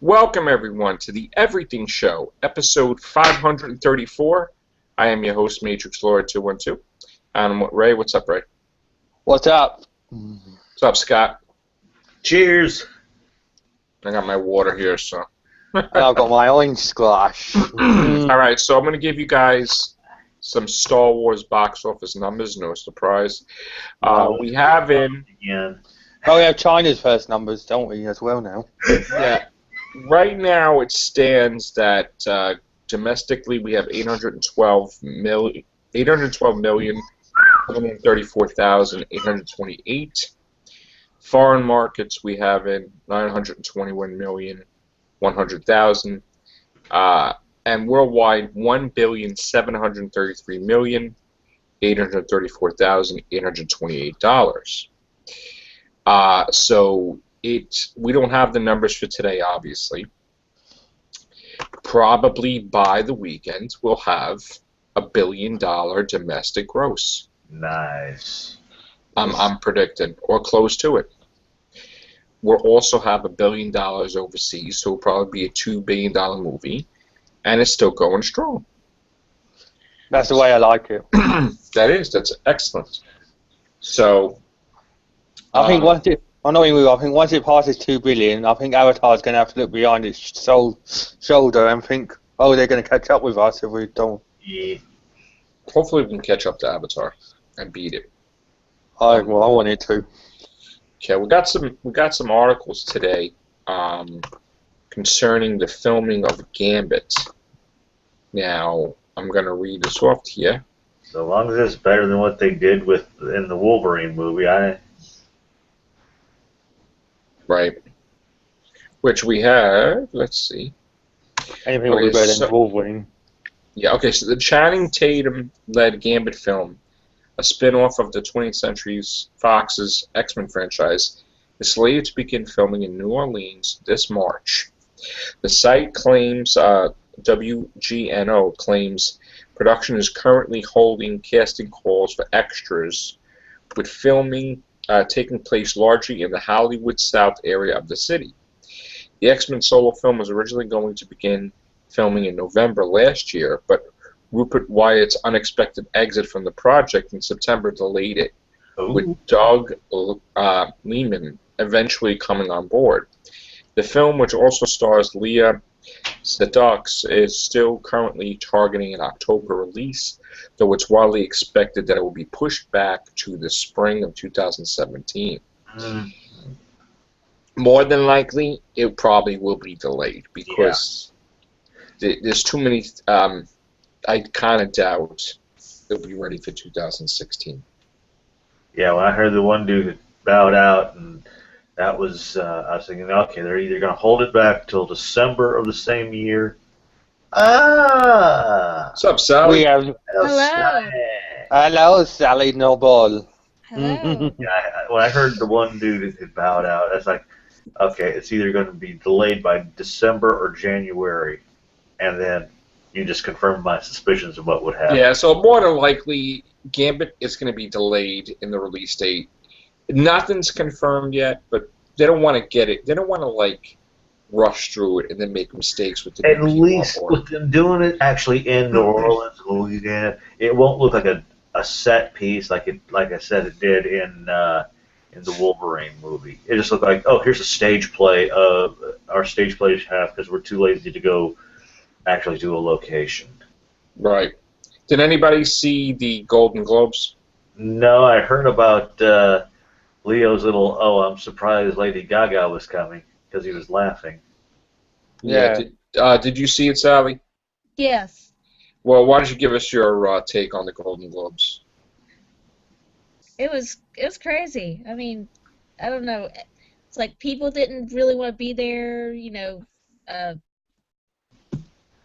Welcome, everyone, to the Everything Show, episode 534. I am your host, Matrix Lord 212. And I'm with Ray. What's up, Ray? What's up? What's up, Scott? Cheers. I got my water here, so. And I've got my orange splash. All right, so I'm going to give you guys some Star Wars box office numbers. No surprise. We have in... Yeah. Oh, we have China's first numbers, don't we, as well now? Yeah. Right now, it stands that domestically we have 812,734,828. Foreign markets we have in 921,100,000. And worldwide, 1,733,834,828 dollars. So we don't have the numbers for today, obviously. Probably by the weekend, we'll have $1 billion domestic gross. Nice. I'm predicting, or close to it. We'll also have $1 billion overseas, so it'll probably be a $2 billion movie, and it's still going strong. That's the way I like it. That's excellent. So, I think once it passes 2 billion, I think Avatar's going to have to look behind its shoulder and think, oh, they're going to catch up with us if we don't. Yeah. hopefully we can catch up to Avatar and beat it. I want it to. Okay, we got some articles today concerning the filming of Gambit. Now, I'm going to read this off to you. So long as it's better than what they did in the Wolverine movie, Right. Which we have, let's see. Anything will be better than Wolverine. Yeah, okay, so the Channing Tatum-led Gambit film, a spin-off of the 20th Century Fox's X-Men franchise, is slated to begin filming in New Orleans this March. The site claims, WGNO claims, production is currently holding casting calls for extras, with filming taking place largely in the Hollywood South area of the city. The X-Men solo film was originally going to begin filming in November last year, but Rupert Wyatt's unexpected exit from the project in September delayed it, with Doug Liman eventually coming on board. The film, which also stars Leah Sedux, is still currently targeting an October release, though it's widely expected that it will be pushed back to the spring of 2017. More than likely, it probably will be delayed because there's too many. I kind of doubt it'll be ready for 2016. Yeah, when I heard the one dude had bowed out, and that was, I was thinking, okay, they're either going to hold it back till December of the same year. What's up, Sally? Hello. Hello, Sally Noble. Hello. Yeah, when I heard the one dude had bowed out, I was like, okay, it's either going to be delayed by December or January, and then you just confirmed my suspicions of what would happen. Yeah, so more than likely, Gambit is going to be delayed in the release date. Nothing's confirmed yet, but they don't want to get it. They don't want to rush through it and then make mistakes with the At least with them doing it actually in New Orleans, Louisiana, it won't look like a set piece like I said it did in the Wolverine movie. It just looked like, oh, here's a stage play of our stage play half because we're too lazy to go actually do a location. Right. Did anybody see the Golden Globes? No, I heard about Leo's little, I'm surprised Lady Gaga was coming because he was laughing. Yeah. Did you see it, Sally? Yes. Well, why don't you give us your take on the Golden Globes? It was crazy. I mean, I don't know. It's like people didn't really want to be there,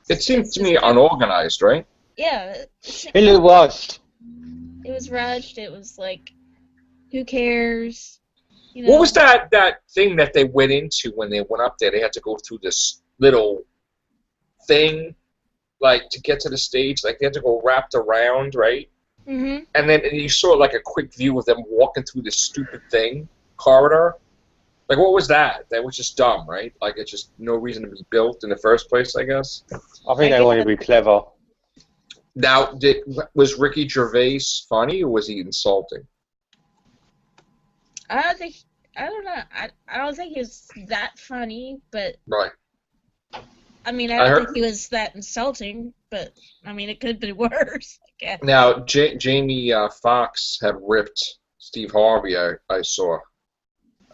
It seemed to me unorganized, right? Yeah. It was. It was rushed. It was like, who cares? What was that thing that they went into when they went up there? They had to go through this little thing, to get to the stage. They had to go wrapped around, right? Mm-hmm. And then you saw a quick view of them walking through this stupid corridor. Like, what was that? That was just dumb, right? Like, it's just no reason to be built in the first place, I guess. I think they want to be clever. Now, was Ricky Gervais funny or was he insulting? I don't think. I don't know. I don't think he was that funny, but Right. I mean, I I don't heard. think he was that insulting. But I mean, it could be worse. I guess. Now, Jamie Foxx had ripped Steve Harvey. I saw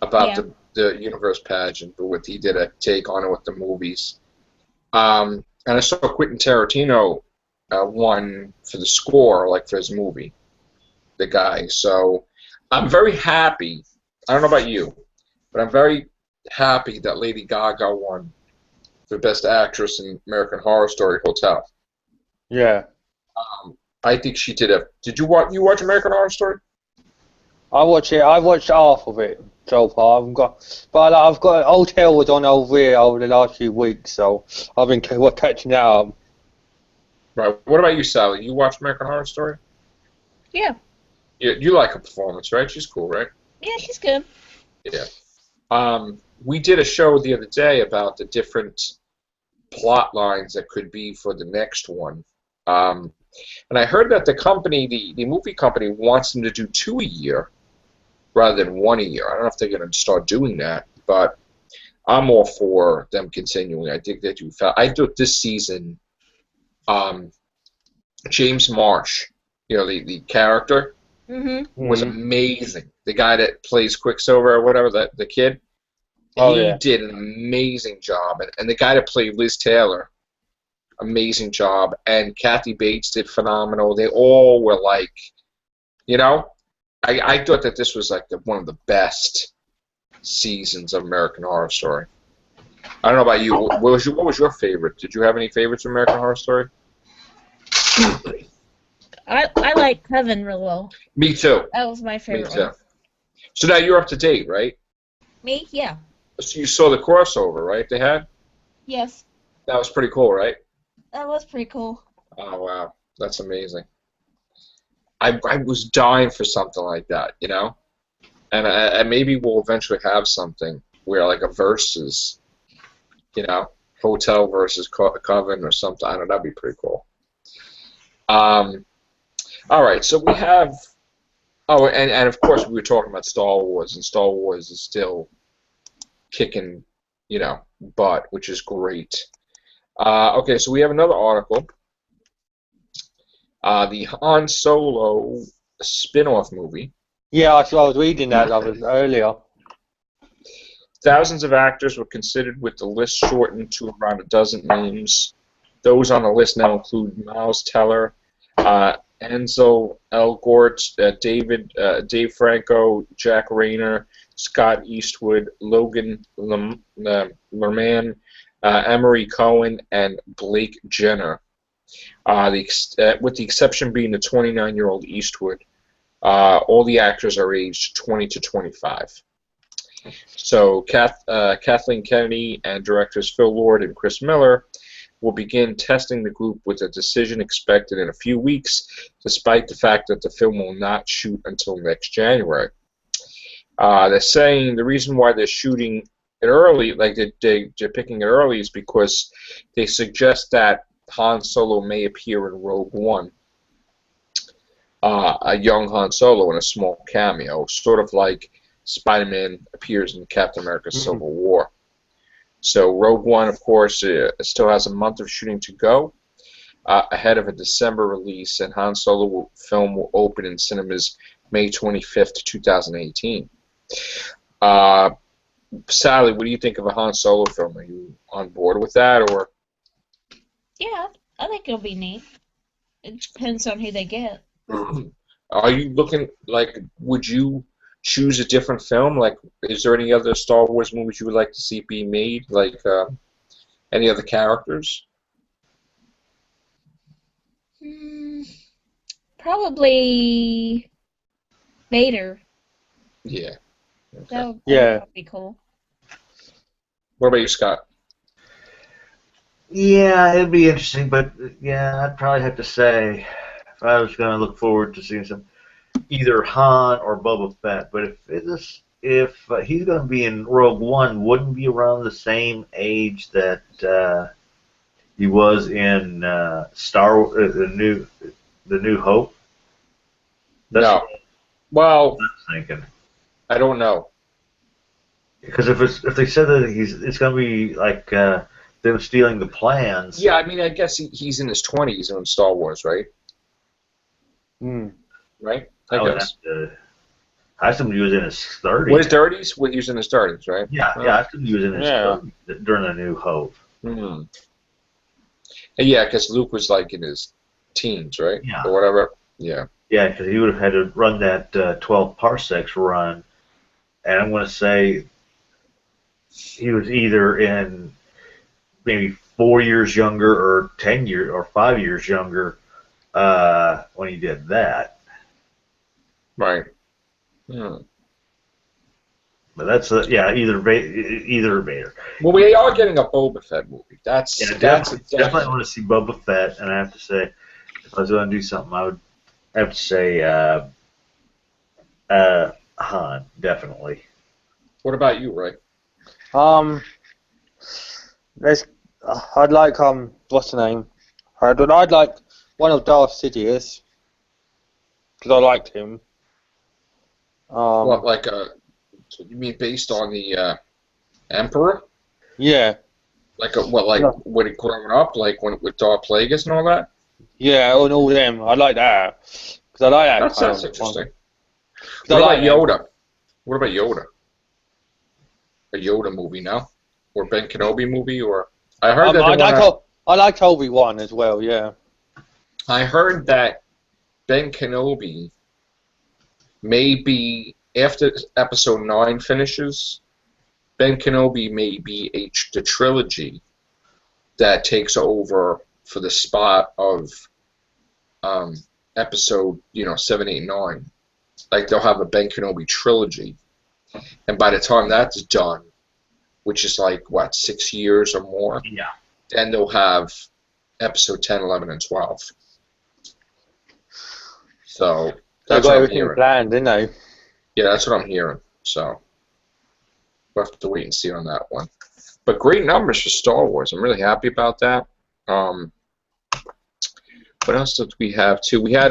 about Yeah. the universe pageant, but what he did a take on it with the movies. And I saw Quentin Tarantino won for the score, like for his movie, the guy. So I'm very happy. I don't know about you, but I'm very happy that Lady Gaga won for Best Actress in American Horror Story Hotel. Yeah. I think she did a. Did you watch American Horror Story? I watched it. I watched half of it so far. I've got Hotel was on over here over the last few weeks, so I've been catching that up. Right. What about you, Sally? You watch American Horror Story? Yeah. You like her performance, right? She's cool, right? Yeah, she's good. Yeah. We did a show the other day about the different plot lines that could be for the next one. And I heard that the movie company wants them to do 2 a year rather than 1 a year. I don't know if they're going to start doing that, but I'm all for them continuing. I think they do. I thought this season, James Marsh, the character, was amazing. The guy that plays Quicksilver or whatever, the kid, he did an amazing job. And the guy that played Liz Taylor, amazing job. And Kathy Bates did phenomenal. They all were like, I thought that this was like one of the best seasons of American Horror Story. I don't know about you. What was your favorite? Did you have any favorites from American Horror Story? I like Coven real well. Me too. That was my favorite Me too. one. So now you're up to date, right? Me? Yeah. So you saw the crossover, right? They had. Yes. That was pretty cool, right? That was pretty cool. Oh wow, that's amazing. I was dying for something like that, and maybe we'll eventually have something where like a versus, Hotel versus Coven or something. I don't know. That'd be pretty cool. All right, so we have. Oh, and of course we were talking about Star Wars, and Star Wars is still kicking, butt, which is great. Okay, so we have another article. The Han Solo spin-off movie. Yeah, I was reading that earlier. Thousands of actors were considered, with the list shortened to around a dozen names. Those on the list now include Miles Teller, Ansel Elgort, Dave Franco, Jack Rayner, Scott Eastwood, Logan Lerman, Emery Cohen, and Blake Jenner. With the exception being the 29-year-old Eastwood, all the actors are aged 20 to 25. So Kathleen Kennedy and directors Phil Lord and Chris Miller will begin testing the group with a decision expected in a few weeks, despite the fact that the film will not shoot until next January. They're saying the reason why they're shooting it early, like they're picking it early, is because they suggest that Han Solo may appear in Rogue One, a young Han Solo in a small cameo, sort of like Spider-Man appears in Captain America: Civil War. So Rogue One, of course, still has a month of shooting to go ahead of a December release, and Han Solo film will open in cinemas May 25th, 2018. Sally, what do you think of a Han Solo film? Are you on board with that, or? Yeah, I think it'll be neat. It depends on who they get. Are you looking, like, would you choose a different film? Like, is there any other Star Wars movies you would like to see be made? Like, any other characters? Probably Vader. Yeah. Okay. That would be cool. What about you, Scott? Yeah, it'd be interesting, but yeah, I'd probably have to say if I was going to look forward to seeing some either Han or Boba Fett. But if if he's going to be in Rogue One, wouldn't he be around the same age that he was in the New Hope? That's No. Well, what I'm thinking. I don't know. Because if they said that it's going to be like them stealing the plans. Yeah, I mean, I guess he's in his 20s in Star Wars, right? Hmm. Right? I I would guess. have to. I assumed he was in his 30s. What, his 30s? Well, he was in his 30s, right? Yeah, I assumed he was in his Yeah. 30s during the New Hope. Hmm. Yeah, because Luke was like in his teens, right? Yeah. Or whatever. Yeah. Yeah, because he would have had to run that 12 parsecs run, and I'm going to say he was either in maybe 4 years younger or 10 years or 5 years younger when he did that. Right. Hmm. But that's either Vader. Well, we are getting a Boba Fett movie. That's Yeah, that's definitely want to see Boba Fett, and I have to say, if I was going to do something, I would have to say Han, definitely. What about you, Ray? There's, I'd like what's the name? I'd like one of Darth Sidious because I liked him. What, like you mean based on the Emperor? Yeah, Like what, like Yeah. when he growing up, like when with Darth Plagueis and all that? yeah, and all them. I like that because I like that. That kind sounds of interesting. 'cause What I about like them. Yoda? What about Yoda? A Yoda movie now, or Ben Kenobi movie, or I heard that they wanna, I like Obi-Wan as well. Yeah. I heard that Ben Kenobi maybe after Episode 9 finishes, Ben Kenobi may be the trilogy that takes over for the spot of Episode 7, 8, 9. Like they'll have a Ben Kenobi trilogy, and by the time that's done, which is like what 6 years or more, Yeah. then they'll have Episode 10, 11, and 12. So They've that's got what I'm everything hearing. planned, didn't they? Yeah, that's what I'm hearing. So we'll have to wait and see on that one. But great numbers for Star Wars. I'm really happy about that. What else did we have too? We had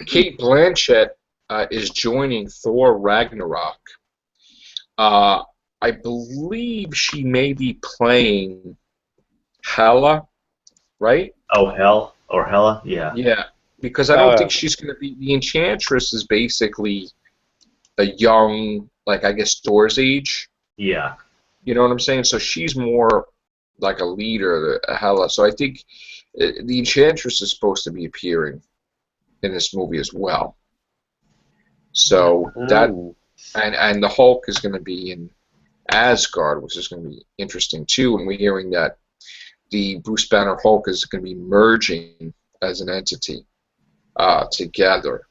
Kate Blanchett is joining Thor Ragnarok. I believe she may be playing Hela, right? Oh, Hela? Yeah. Yeah, because I don't think she's going to be. The Enchantress is basically a young, like I guess Thor's age. Yeah. You know what I'm saying? So she's more like a leader, Hela. So I think the Enchantress is supposed to be appearing in this movie as well. So that Ooh. and the Hulk is going to be in Asgard, which is going to be interesting too. And we're hearing that the Bruce Banner Hulk is going to be merging as an entity together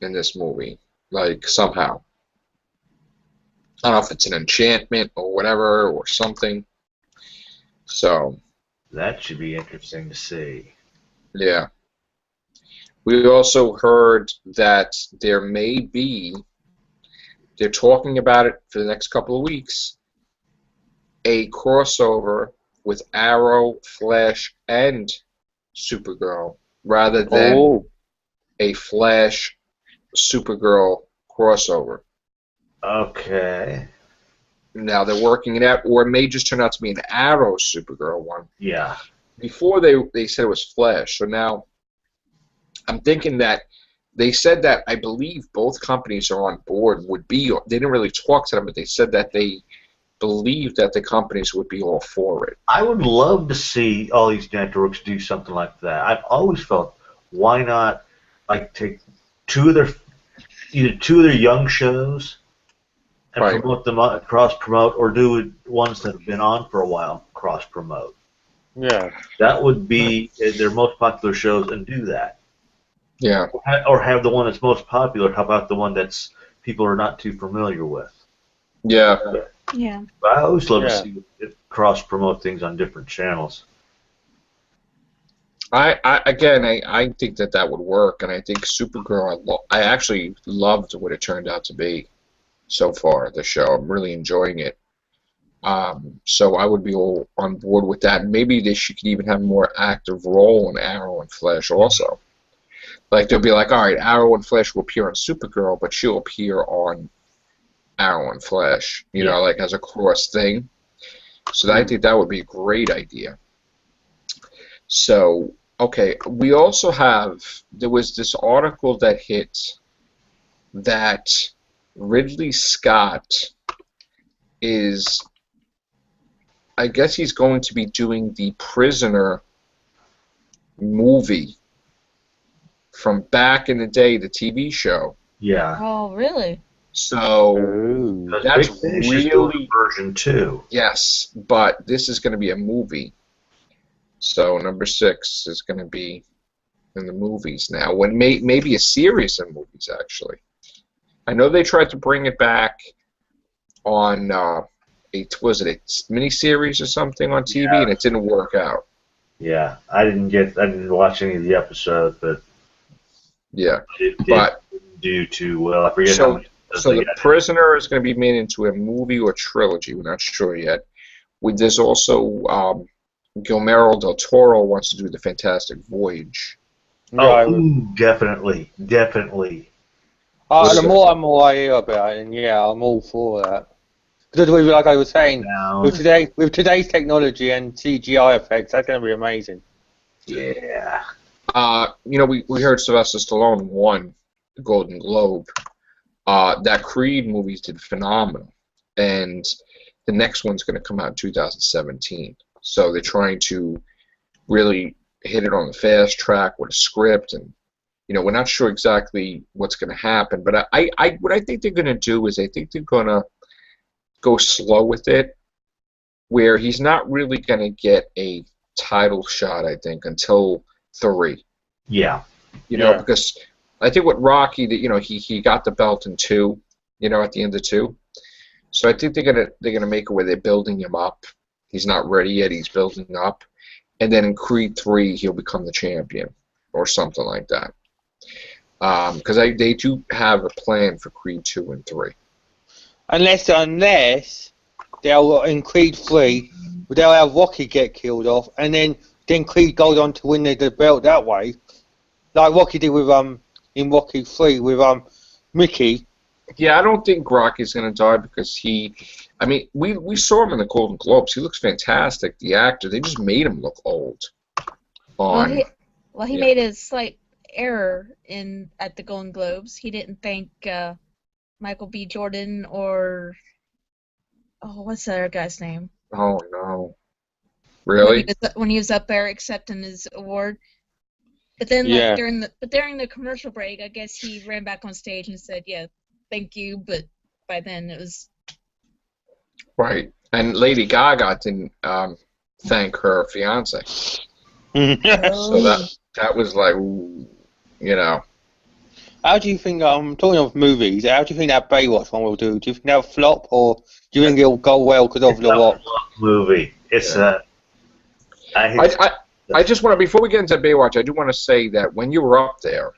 in this movie, like somehow. I don't know if it's an enchantment or whatever or something. So That should be interesting to see. yeah. We also heard that there may be, they're talking about it for the next couple of weeks, a crossover with Arrow, Flash, and Supergirl rather than Oh. a Flash Supergirl crossover. Okay. Now they're working it out, or it may just turn out to be an Arrow Supergirl one. Yeah. Before they said it was Flash, so now I'm thinking that they said that I believe both companies are on board. They didn't really talk to them, but they said that they believe that the companies would be all for it. I would love to see all these networks do something like that. I've always felt, why not, like, take either two of their young shows and Right. promote them, cross promote, or do ones that have been on for a while, cross promote. Yeah. That would be their most popular shows, and do that. Yeah. Or have the one that's most popular. How about the one that's people are not too familiar with? Yeah. Yeah. I always love to Yeah. see it cross promote things on different channels. I think that would work, and I think Supergirl. I actually loved what it turned out to be. so far, the show. I'm really enjoying it. So I would be all on board with that. Maybe she could even have a more active role in Arrow and Flash also. Like they'll be like, all right, Arrow and Flash will appear on Supergirl, but she'll appear on Arrow and Flash, you know, like as a cross thing. So I think that would be a great idea. So, okay, we also have, there was this article that hit that Ridley Scott is, I guess he's going to be doing the Prisoner movie from back in the day, the TV show. Yeah. Oh, really? So that's Big Finish is really doing version 2. yes, but this is going to be a movie. So number 6 is going to be in the movies now. When maybe a series of movies actually. I know they tried to bring it back on was it a miniseries or something on TV, and it didn't work out. Yeah, I didn't watch any of the episodes, but yeah, it but didn't do too well. I forget how so many. so the Prisoner is going to be made into a movie or trilogy. We're not sure yet. There's also Guillermo del Toro wants to do the Fantastic Voyage. Definitely. The more and more I hear about it, and yeah, I'm all for that. Because like I was saying, with today's technology and CGI effects, that's going to be amazing. Yeah. You know, we heard Sylvester Stallone won the Golden Globe. That Creed movies did phenomenal, and the next one's going to come out in 2017. So they're trying to really hit it on the fast track with a script, and you know, we're not sure exactly what's going to happen. But what I think they're going to do is I think they're going to go slow with it, where he's not really going to get a title shot, I think, until 3. Yeah. You know, because I think with Rocky, that, you know, he got the belt in 2, you know, at the end of 2. So I think they're gonna make it where they're building him up. He's not ready yet. He's building up, and then in Creed 3 he'll become the champion or something like that. Because they do have a plan for Creed 2 and 3. Unless they'll in Creed 3, they'll have Rocky get killed off, and then Creed goes on to win the belt that way, like Rocky did with in Rocky 3 with Mickey. Yeah, I don't think Rocky's gonna die because I mean, we saw him in the Golden Globes. He looks fantastic. The actor, they just made him look old. He made a slight error at the Golden Globes. He didn't thank Michael B. Jordan or what's that other guy's name? Oh no, really? When he was up there accepting his award. But then, during the commercial break, I guess he ran back on stage and said, "Yeah, thank you." But by then, it was right. And Lady Gaga didn't thank her fiance, so that was like, ooh, you know. How do you think? Talking of movies, how do you think that Baywatch one will do? Do you think that'll flop, or do you think it'll go well because of The Rock? Movie. It's I just want to, before we get into Baywatch, I do want to say that when you were up there,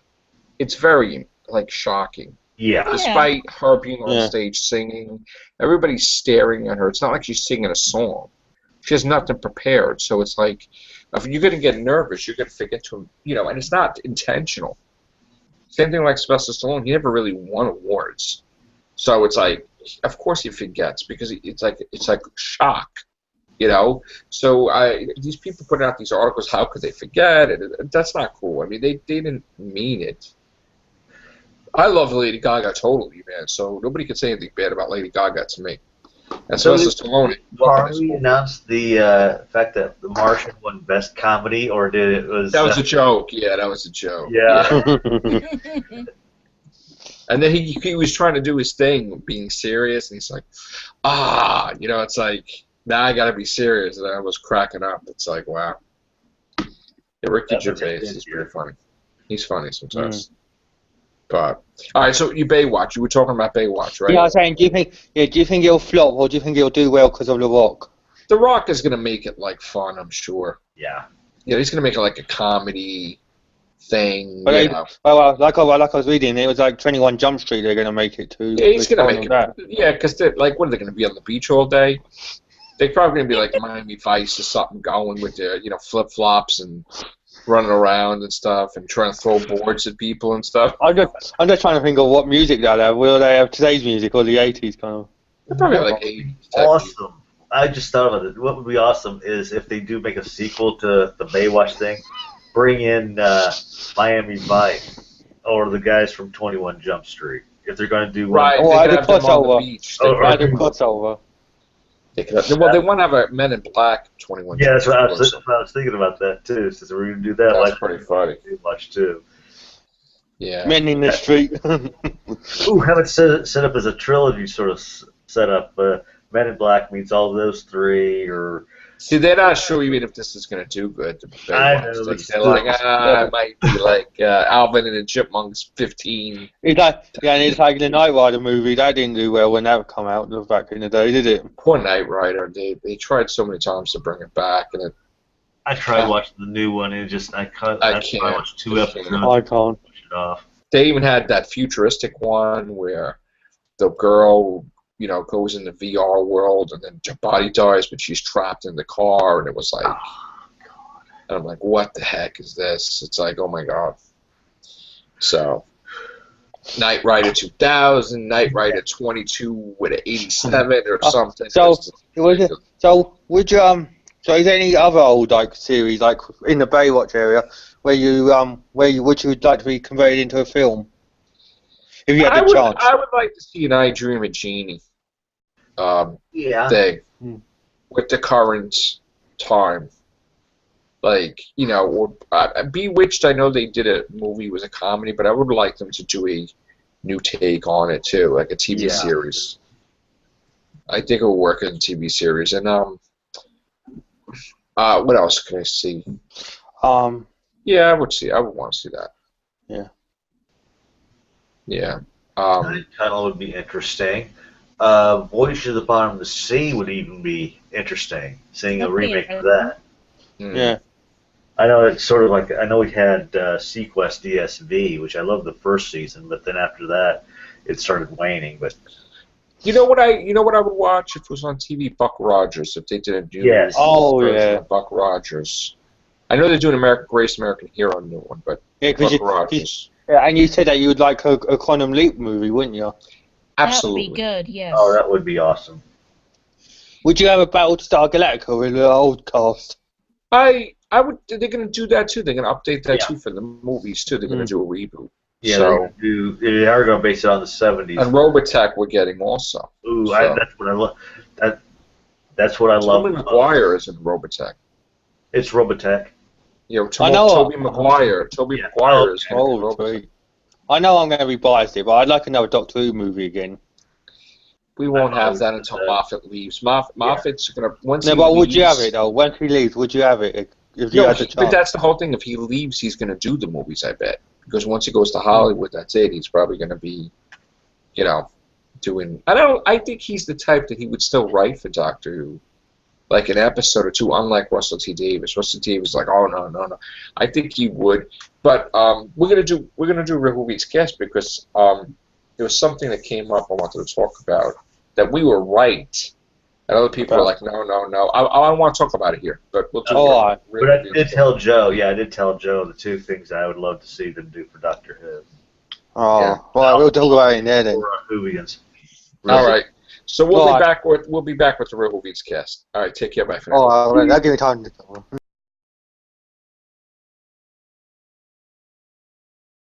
it's very, like, shocking. Yeah. Despite her being on stage singing, everybody's staring at her. It's not like she's singing a song. She has nothing prepared. So it's like, if you're going to get nervous, you're going to forget to, you know, and it's not intentional. Same thing like Sylvester Stallone. He never really won awards. So it's like, of course he forgets because it's like shock. You know, so these people putting out these articles, how could they forget? That's not cool. I mean, they didn't mean it. I love Lady Gaga totally, man. So nobody can say anything bad about Lady Gaga to me. And so Stallone. Harvey announced the fact that The Martian won Best Comedy, or did it was? That was a joke. Yeah, that was a joke. Yeah. And then he was trying to do his thing, being serious, and he's like, you know, it's like. Now I gotta be serious, and I was cracking up. It's like, wow. Yeah, Ricky Gervais is pretty funny. He's funny sometimes. But all right, so Baywatch. You were talking about Baywatch, right? Yeah, I was saying, do you think it'll flop, or do you think it'll do well because of The Rock? The Rock is gonna make it like fun, I'm sure. Yeah. Yeah, he's gonna make it like a comedy thing. But You know. like I was reading, it was like 21 Jump Street. They're gonna make it to. Yeah, he's gonna make that. it. Yeah, because like, what are they gonna be on the beach all day? They're probably gonna be like Miami Vice or something, going with their flip flops and running around and stuff and trying to throw boards at people and stuff. I'm just trying to think of what music they'll have. Will they have today's music or the 80s kind of? They're probably like 80s type Awesome. I just thought about it. What would be awesome is if they do make a sequel to the Baywatch thing, bring in Miami Vice or the guys from 21 Jump Street. If they're going to do one. Right, Oh, they I could did have them on the crossover. beach. I did crossover. Well, they want to have a Men in Black 21. Yeah, that's what I Jump Street. was thinking about that too. Since we're going to do that, That's pretty funny. Baywatch too. Yeah. Men in the street. Ooh, have it set up as a trilogy sort of setup. Men in Black meets all of those three, or See, they're not sure even if this is going to do good. The I Baywatch know, thing. but They're still. like, it might be like Alvin and the Chipmunks 15. It's like, yeah, and it's like the Knight Rider movie. That didn't do well when that came out back in the day, did it? Poor Knight Rider. They tried so many times to bring it back, and it I tried watching the new one and I can't. watched 2 episodes. I can't. Push it off. they even had that futuristic one where the girl, goes in the VR world and then her body dies, but she's trapped in the car, and it was like, and I'm like, what the heck is this? It's like, oh my god. So, Knight Rider 2000, Knight Rider 22 with an 87 or something. So would you so is there any other old series in the Baywatch area where you would like to be converted into a film? If you had the chance. I would like to see an I Dream of Jeannie thing with the current time. Or Bewitched, I know they did a movie, it was a comedy, but I would like them to do a new take on it too, like a TV series. I think it would work as a TV series. And what else can I see? Yeah, I would want to see that. Yeah. Yeah. That title would be interesting. Voyage to the Bottom of the Sea would even be interesting, seeing a remake of that. Yeah. I know it's sort of like, I know we had Sequest DSV, which I loved the first season, but then after that it started waning. But you know what I would watch if it was on TV? Buck Rogers, if they did a new version of Buck Rogers. I know they're doing Greatest American Hero new one, but Buck Rogers. Yeah, and you said that you would like a Quantum Leap movie, wouldn't you? Absolutely. That would be good, yes. Oh, that would be awesome. Would you have a Battlestar Galactica with the old cast? I would. They're going to do that too. They're going to update that too for the movies too. They're going to do a reboot. Yeah, so, they are going to base it on the 70s. And Robotech we're getting also. Ooh, that's what I love. That's what I love. Tobey Maguire is in Robotech. It's Robotech. Tobey Maguire. Tobey Maguire is in Robotech. I know I'm going to be biased here, but I'd like another Doctor Who movie again. We won't have that until Moffat leaves. Moffat's going to once. No, but would you have it though? Once he leaves, would you have it if you had the chance? But that's the whole thing. If he leaves, he's going to do the movies. I bet, because once he goes to Hollywood, that's it. He's probably going to be, doing. I think he's the type that he would still write for Doctor Who, like an episode or two. Unlike Russell T Davies. Russell T Davies is like, oh no. I think he would, but we're gonna do Rick Movie's guest because there was something that came up I wanted to talk about that we were right. And other people were like, no. I don't want to talk about it here, but we'll do it. But I did tell Joe, the two things I would love to see them do for Doctor Who. Oh, well, we'll talk about it in there then. Whovians. All right. So we'll be back with the Real Movies cast. All right, take care, bye for now. Oh, that'll give me time to